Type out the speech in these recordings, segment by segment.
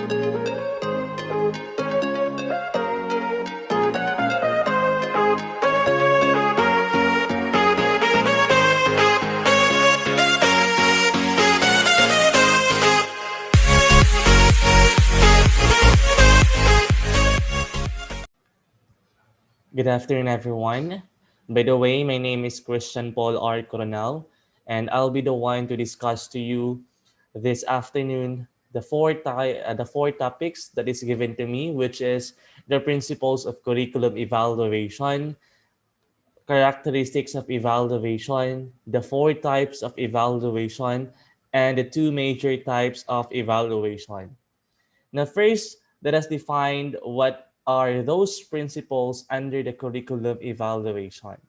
Good afternoon, everyone. By the way, my name is Christian Paul R. Coronel, and I'll be the one to discuss to you this afternoon the four topics that is given to me, which is the principles of curriculum evaluation, characteristics of evaluation, the four types of evaluation, and the two major types of evaluation. Now, first, let us define what are those principles under the curriculum evaluation.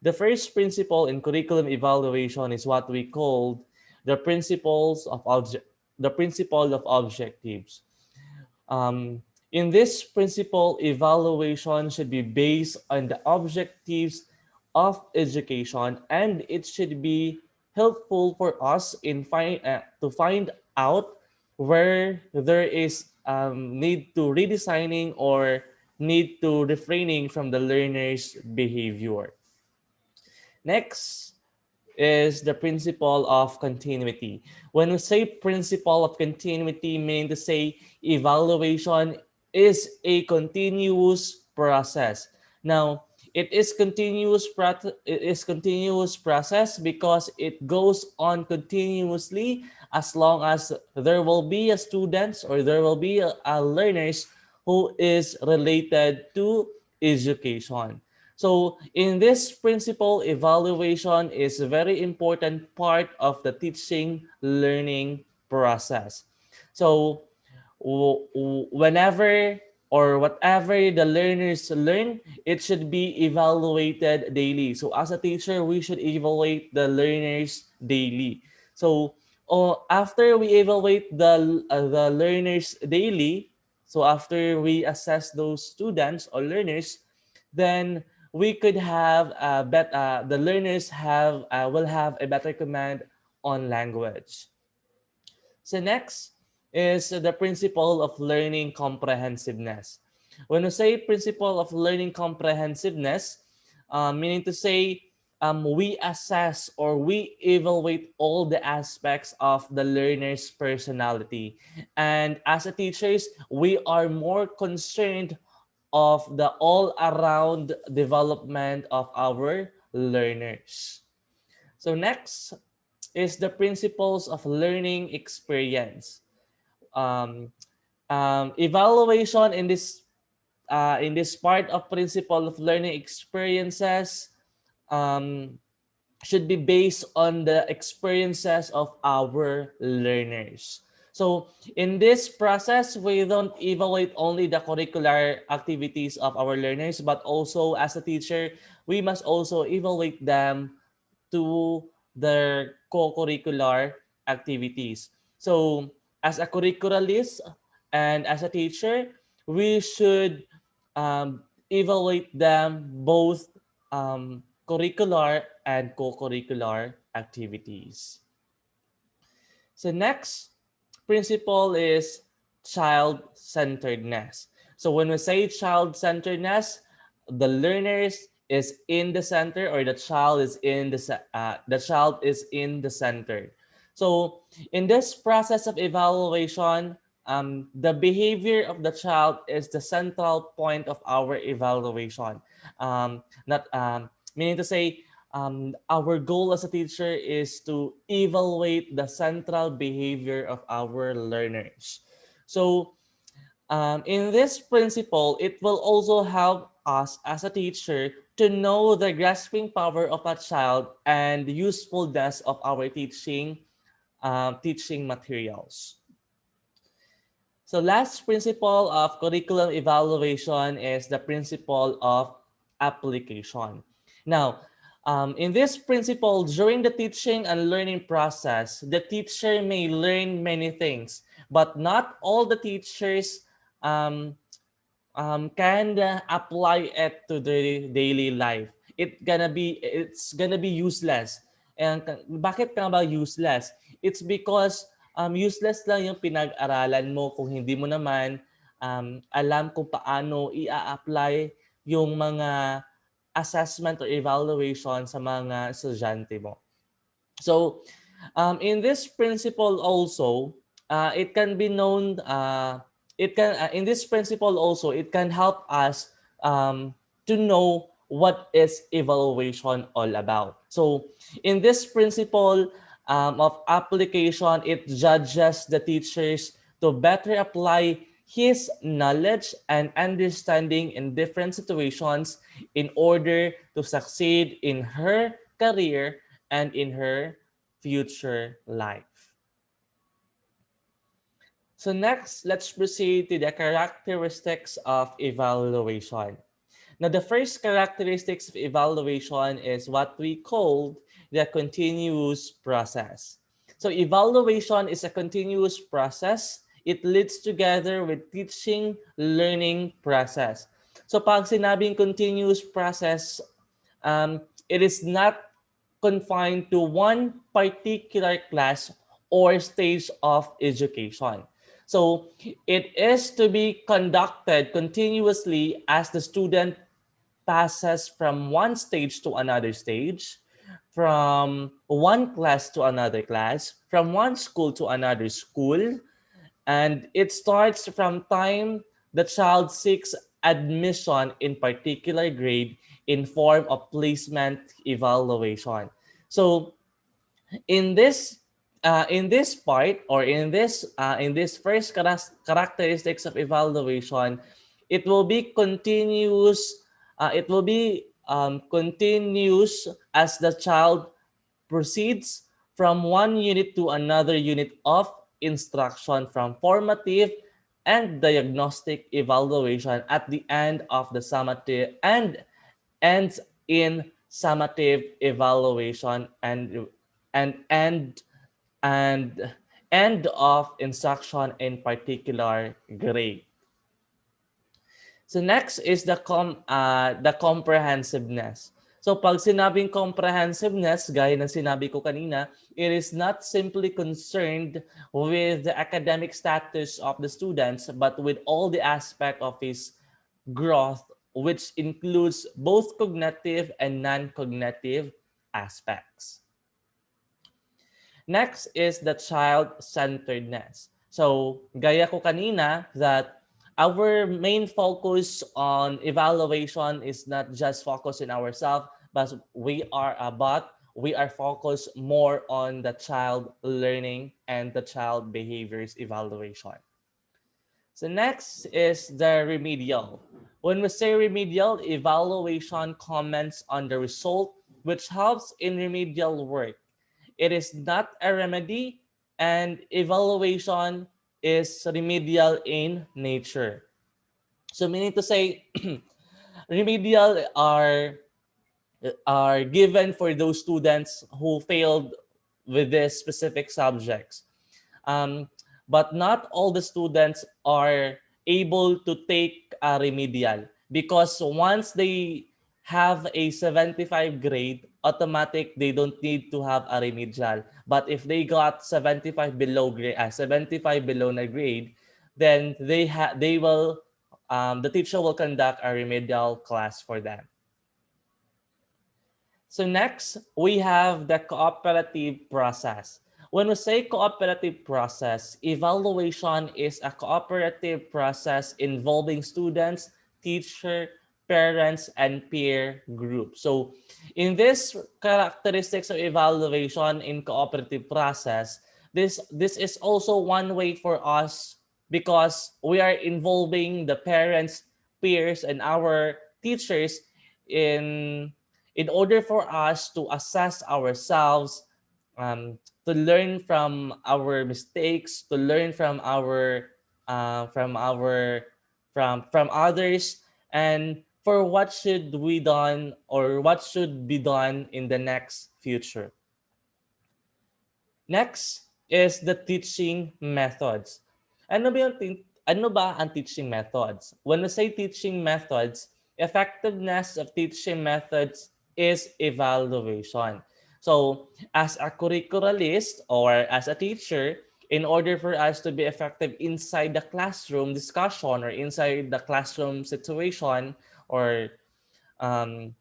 The first principle in curriculum evaluation is what we call the the principle of objectives. Um, in this principle, evaluation should be based on the objectives of education, and it should be helpful for us to find out where there is need to redesigning or need to refraining from the learner's behavior. Next is the principle of continuity. When we say principle of continuity, meaning to say evaluation is a continuous process. Now, it is continuous process because it goes on continuously as long as there will be a students or there will be a learners who is related to education. So in this principle, evaluation is a very important part of the teaching learning process. So whenever or whatever the learners learn, it should be evaluated daily. So as a teacher, we should evaluate the learners daily. So after we evaluate the learners daily, so after we assess those students or learners, then we could have the learners have will have a better command on language. So next is the principle of learning comprehensiveness. When we say principle of learning comprehensiveness, meaning to say we assess or we evaluate all the aspects of the learner's personality. And as a teachers, we are more concerned of the all-around development of our learners. So next is the principles of learning experience. Um, Evaluation in this part of principle of learning experiences um, should be based on the experiences of our learners. So in this process, we don't evaluate only the curricular activities of our learners, but also as a teacher, we must also evaluate them to their co-curricular activities. So as a curricularist and as a teacher, we should evaluate them both curricular and co-curricular activities. So next principle is child-centeredness. So when we say child-centeredness, the learners is in the center or the child is in the center. So in this process of evaluation, the behavior of the child is the central point of our evaluation. Not Meaning to say, our goal as a teacher is to evaluate the central behavior of our learners. So in this principle, it will also help us as a teacher to know the grasping power of a child and the usefulness of our teaching materials. So last principle of curriculum evaluation is the principle of application. Now, in this principle, during the teaching and learning process, the teacher may learn many things, but not all the teachers um, can apply it to their daily life. It's gonna be useless. And bakit ka ba useless? It's because useless lang yung pinag-aralan mo kung hindi mo naman alam kung paano i-apply yung mga assessment or evaluation sa mga estudyante mo. So, in this principle also, it can be known. It can in this principle also it can help us to know what is evaluation all about. So, in this principle of application, it judges the teachers to better apply his knowledge and understanding in different situations in order to succeed in her career and in her future life. So next, let's proceed to the characteristics of evaluation. Now, the first characteristics of evaluation is what we call the continuous process. So evaluation is a continuous process. It leads together with teaching, learning process. So pag sinabing continuous process, it is not confined to one particular class or stage of education. So it is to be conducted continuously as the student passes from one stage to another stage, from one class to another class, from one school to another school, and it starts from time the child seeks admission in particular grade in form of placement evaluation. So in this part or in this first characteristics of evaluation, it will be continuous. It will be continuous as the child proceeds from one unit to another unit of instruction, from formative and diagnostic evaluation at the end of the summative and ends in summative evaluation and and end of instruction in particular grade. So next is the comprehensiveness. So pag sinabing comprehensiveness, gaya ng sinabi ko kanina, it is not simply concerned with the academic status of the students, but with all the aspect of his growth, which includes both cognitive and non-cognitive aspects. Next is the child-centeredness. So, gaya ko kanina that our main focus on evaluation is not just focus in ourselves, but we are focused more on the child learning and the child behaviors evaluation. So next is the remedial. When we say remedial, evaluation comments on the result, which helps in remedial work. It is not a remedy, and evaluation is remedial in nature. So meaning to say, remedial are given for those students who failed with these specific subjects. Um, but not all the students are able to take a remedial because once they have a 75 grade, automatic they don't need to have a remedial. But if they got 75 below grade, 75 below na grade, then they will the teacher will conduct a remedial class for them. So next, we have the cooperative process. When we say cooperative process, evaluation is a cooperative process involving students, teacher, parents, and peer group. So in this characteristics of evaluation in cooperative process, this is also one way for us because we are involving the parents, peers, and our teachers in in order for us to assess ourselves, to learn from our mistakes, to learn from our from others, and for what should we done or what should be done in the next future. Next is the teaching methods. Ano ba ang teaching methods? When we say teaching methods, effectiveness of teaching methods is evaluation. So, as a curricularist or as a teacher, in order for us to be effective inside the classroom discussion or inside the classroom situation or um,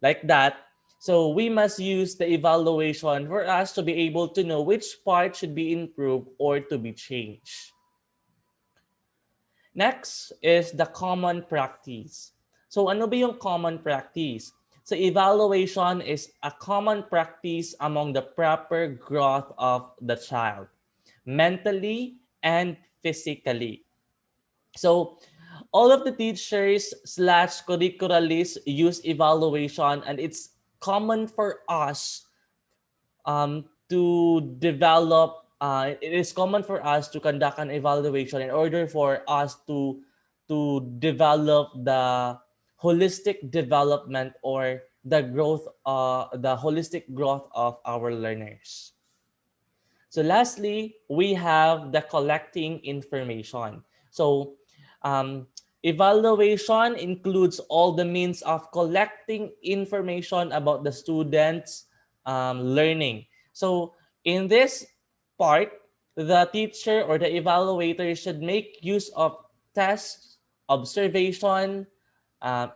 like that. So we must use the evaluation for us to be able to know which part should be improved or to be changed. Next is the common practice. So ano ba yung common practice? So evaluation is a common practice among the proper growth of the child, mentally and physically. So all of the teachers slash curricularists use evaluation, and it's common for us to develop, it is common for us to conduct an evaluation in order for us to develop the holistic development or the holistic growth of our learners. So lastly, we have the collecting information. So um, evaluation includes all the means of collecting information about the students' learning. So in this part, the teacher or the evaluator should make use of tests, observation,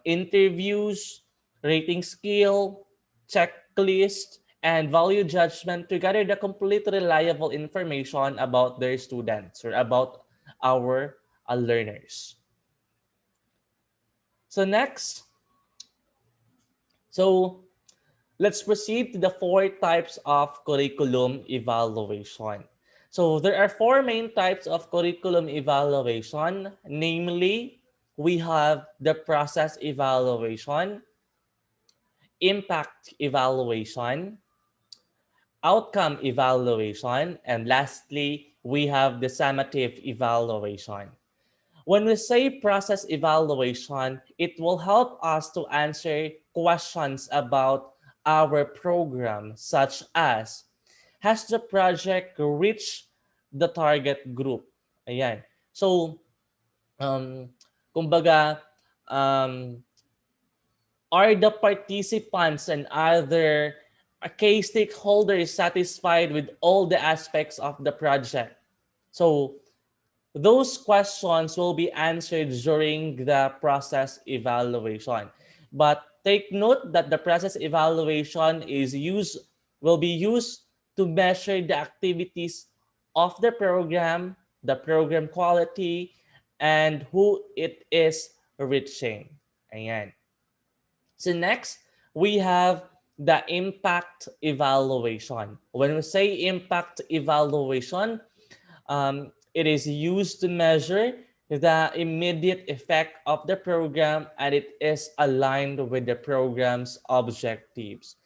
interviews, rating scale, checklist, and value judgment to gather the complete reliable information about their students or about our learners. So next, so let's proceed to the four types of curriculum evaluation. So there are four main types of curriculum evaluation, namely, we have the process evaluation, impact evaluation, outcome evaluation, and lastly, we have the summative evaluation. When we say process evaluation, it will help us to answer questions about our program, such as, has the project reached the target group? Ayan. So, um, kumbaga, um, are the participants and other key stakeholders satisfied with all the aspects of the project? So those questions will be answered during the process evaluation. But take note that the process evaluation will be used to measure the activities of the program quality, and who it is reaching. Ayan. So next, we have the impact evaluation. When we say impact evaluation, it is used to measure the immediate effect of the program, and it is aligned with the program's objectives.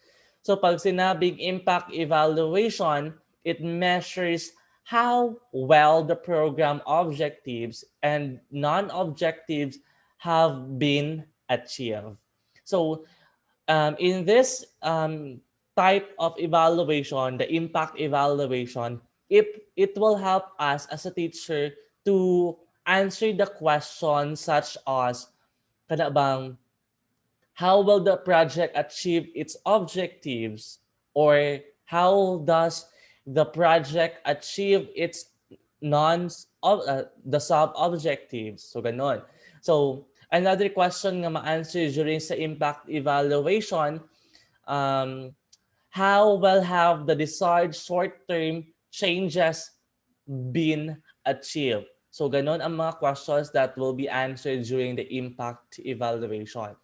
So pag sinabing impact evaluation, it measures how well the program objectives and non-objectives have been achieved. So in this type of evaluation, the impact evaluation, it will help us as a teacher to answer the question such as, kada bang, how will the project achieve its objectives, or how does the project achieve its the sub objectives, so ganon. So another question nga ma-answer during sa impact evaluation, um, how will have the desired short-term changes been achieved? So ganon ang mga questions that will be answered during the impact evaluation.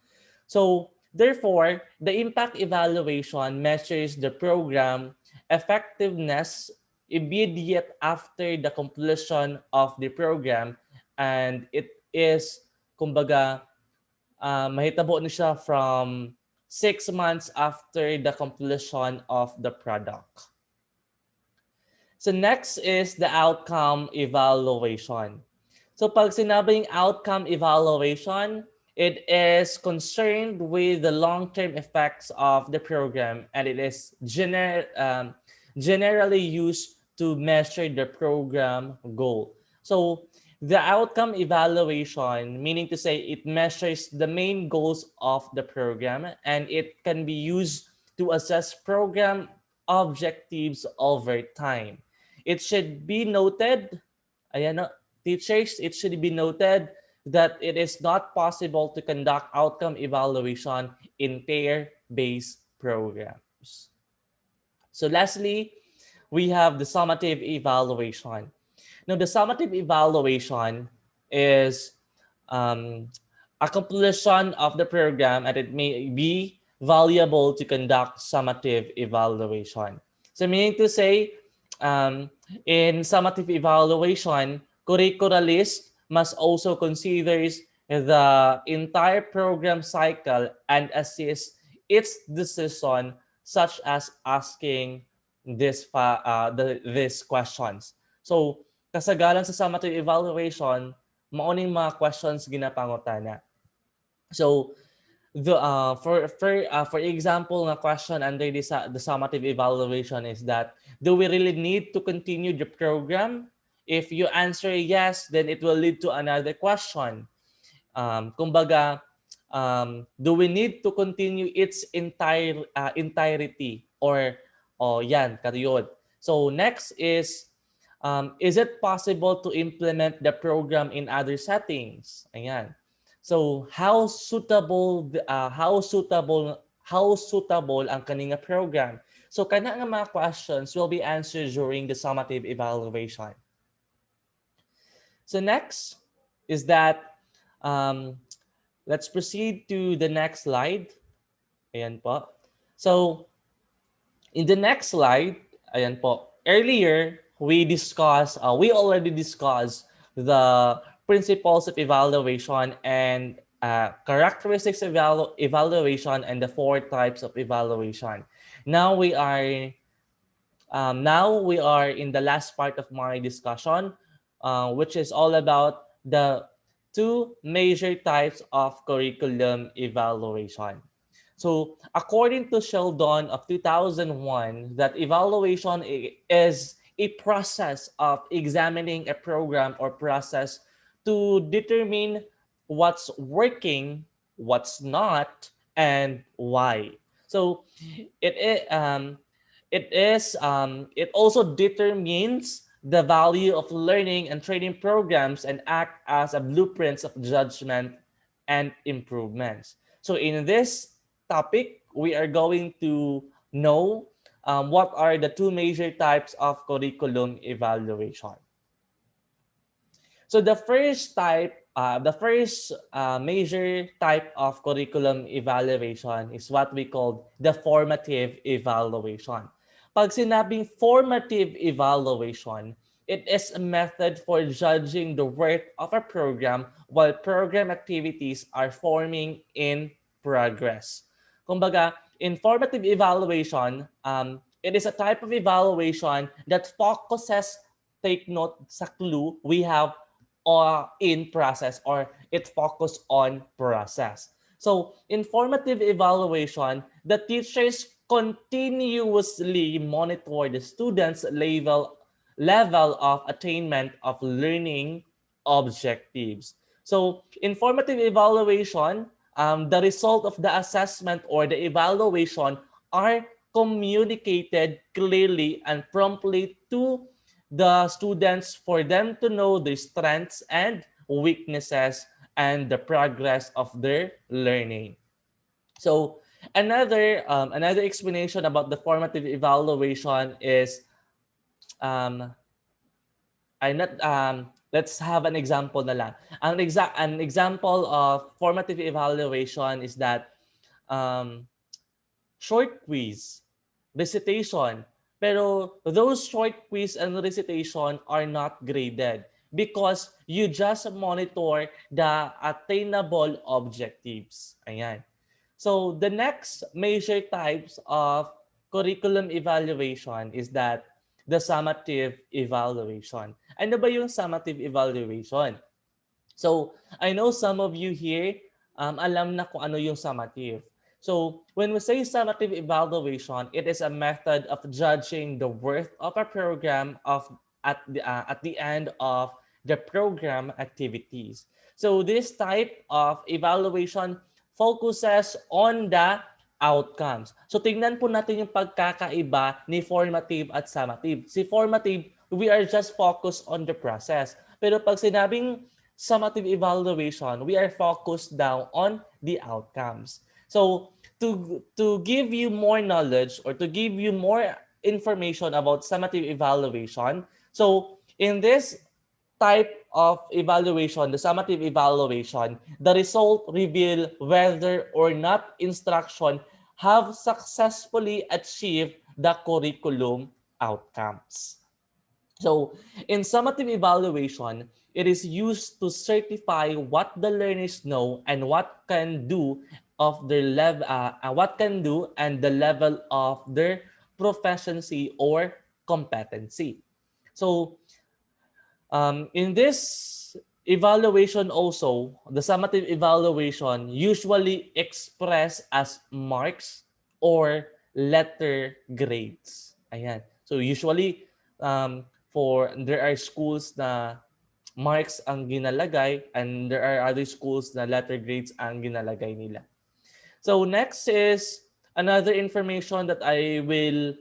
So therefore, the impact evaluation measures the program effectiveness immediate after the completion of the program, and it is, kumbaga, mahitabo ni siya from 6 months after the completion of the product. So next is the outcome evaluation. So pag sinabing outcome evaluation, it is concerned with the long-term effects of the program, and it is generally used to measure the program goal. So the outcome evaluation, meaning to say it measures the main goals of the program, and it can be used to assess program objectives over time. It should be noted, ayan, teachers, it should be noted that it is not possible to conduct outcome evaluation in pair-based programs. So lastly, we have the summative evaluation. Now, the summative evaluation is um, a completion of the program, and it may be valuable to conduct summative evaluation. So meaning to say, um, in summative evaluation, curriculalists must also consider the entire program cycle and assist its decision, such as asking these questions. So, kasagaran sa summative evaluation, mauning mga questions ginapangutana. So, for example, a question under the summative evaluation is that, do we really need to continue the program? If you answer yes, then it will lead to another question. Kumbaga, do we need to continue its entirety, or yan, kariyod. So next is it possible to implement the program in other settings? Ayan. So how suitable ang kaninga program? So kana nga mga questions will be answered during the summative evaluation. So next is that, um, let's proceed to the next slide. Ayan po. So in the next slide, ayan po. Earlier, we already discussed the principles of evaluation and characteristics of evaluation and the four types of evaluation. Now we are in the last part of my discussion, which is all about the two major types of curriculum evaluation. So, according to Sheldon of 2001, that evaluation is a process of examining a program or process to determine what's working, what's not, and why. So, it i- um, it also determines the value of learning and training programs and act as a blueprints of judgment and improvements. So in this topic, we are going to know what are the two major types of curriculum evaluation. So the first major type of curriculum evaluation is what we call the formative evaluation. Pag sinabing formative evaluation, it is a method for judging the worth of a program while program activities are forming in progress. Kumbaga, in formative evaluation, it is a type of evaluation that focuses, take note sa clue we have, or in process, or it focus on process. So in formative evaluation, the teachers continuously monitor the students' level of attainment of learning objectives. So in formative evaluation, the result of the assessment or the evaluation are communicated clearly and promptly to the students for them to know their strengths and weaknesses and the progress of their learning. So another explanation about the formative evaluation is, um, I not let's have an example na lang. An example of formative evaluation is that, um, short quiz, recitation. Pero those short quiz and recitation are not graded because you just monitor the attainable objectives. Ayan. So the next major types of curriculum evaluation is that the summative evaluation. Ano ba yung summative evaluation? So, I know some of you here alam na kung ano yung summative. So, when we say summative evaluation, it is a method of judging the worth of a program at the end of the program activities. So, this type of evaluation focuses on the outcomes. So, tingnan po natin yung pagkakaiba ni formative at summative. Si formative, we are just focused on the process. Pero pag sinabing summative evaluation, we are focused down on the outcomes. So to give you more knowledge or to give you more information about summative evaluation, so in this type of evaluation, the summative evaluation, the result reveal whether or not instruction have successfully achieved the curriculum outcomes. So, in summative evaluation, it is used to certify what the learners know and what can do of their level, what can do and the level of their proficiency or competency. So, in this evaluation also, the summative evaluation usually expressed as marks or letter grades. Ayan. So usually, for there are schools na marks ang ginalagay and there are other schools na letter grades ang ginalagay nila. So next is another information that I will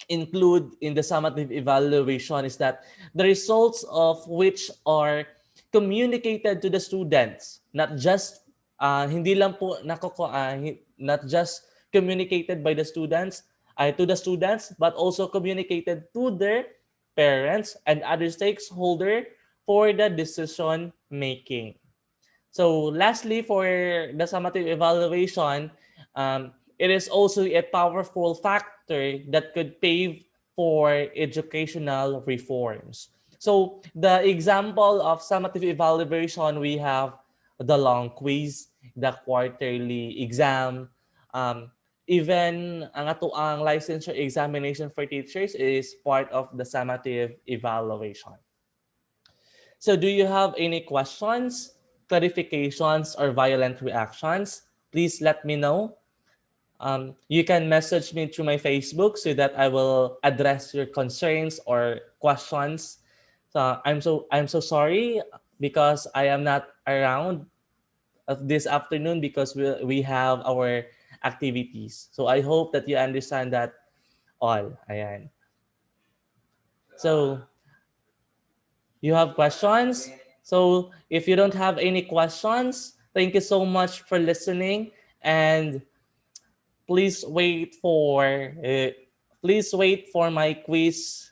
include in the summative evaluation is that the results of which are communicated to the students, not just hindi lang po not just communicated by the students to the students, but also communicated to their parents and other stakeholder for the decision making. So lastly, for the summative evaluation, it is also a powerful factor that could pave for educational reforms. So the example of summative evaluation, we have the long quiz, the quarterly exam, even ang ato ang licensure examination for teachers is part of the summative evaluation. So do you have any questions, clarifications, or violent reactions? Please let me know. You can message me through my Facebook so that I will address your concerns or questions. So I'm so sorry because I am not around this afternoon because we have our activities. So I hope that you understand that all. Ayan. So you have questions? So if you don't have any questions, thank you so much for listening and please wait for uh, please wait for my quiz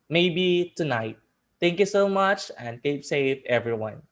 maybe tonight. Thank you so much and keep safe everyone.